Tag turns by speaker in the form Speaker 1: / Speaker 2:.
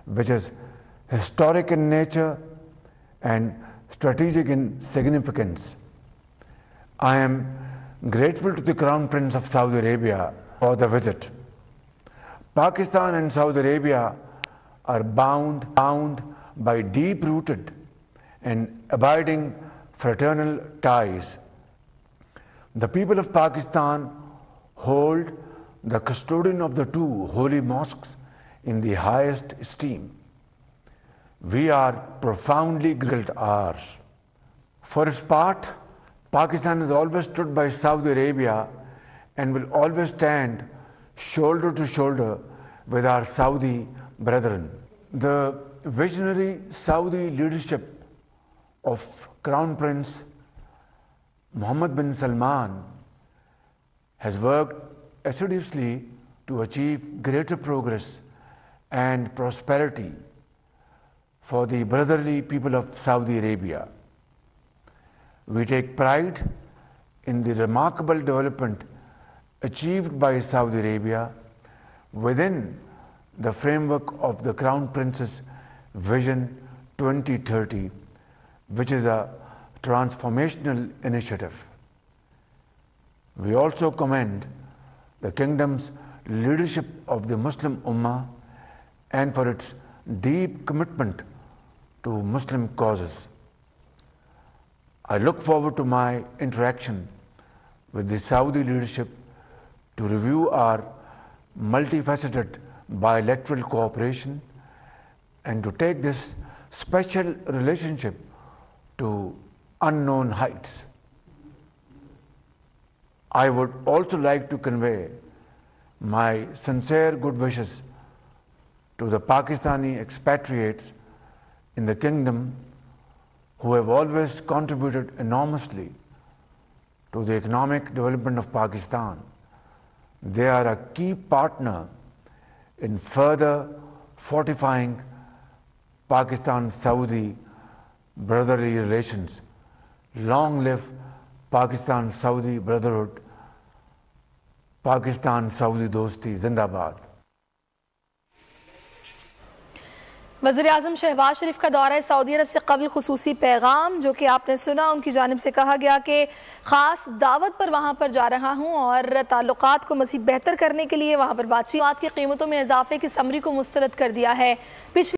Speaker 1: which is historic in nature and strategic in significance. I am grateful to the Crown Prince of Saudi Arabia for the visit. Pakistan and Saudi Arabia are bound by deep-rooted and abiding fraternal ties. The people of Pakistan hold the custodian of the two holy mosques in the highest esteem. We are profoundly grateful to ours. For its part, Pakistan has always stood by Saudi Arabia and will always stand shoulder to shoulder with our Saudi brethren. The visionary Saudi leadership of Crown Prince Mohammed bin Salman has worked assiduously to achieve greater progress and prosperity for the brotherly people of Saudi Arabia. We take pride in the remarkable development achieved by Saudi Arabia within the framework of the Crown Prince's Vision 2030, which is a transformational initiative. We also commend the Kingdom's leadership of the Muslim Ummah and for its deep commitment to Muslim causes. I look forward to my interaction with the Saudi leadership to review our multifaceted bilateral cooperation and to take this special relationship to unknown heights. I would also like to convey my sincere good wishes to the Pakistani expatriates in the Kingdom who have always contributed enormously to the economic development of Pakistan. They are a key partner in further fortifying Pakistan-Saudi brotherly relations. Long live Pakistan-Saudi brotherhood, Pakistan-Saudi दोस्ती जिंदाबाद।
Speaker 2: वज़ीर-ए-आज़म शहबाज शरीफ का दौरा Saudi अरब से कबल खुसूसी पैगाम जो कि आपने सुना, उनकी जानिब से कहा गया कि ख़ास दावत पर वहाँ पर जा रहा हूँ और ताल्लुकात को मज़ीद बेहतर करने के लिए वहाँ पर बातचीत की कीमतों में इजाफे की समरी को मुस्तरद कर दिया है। पिछले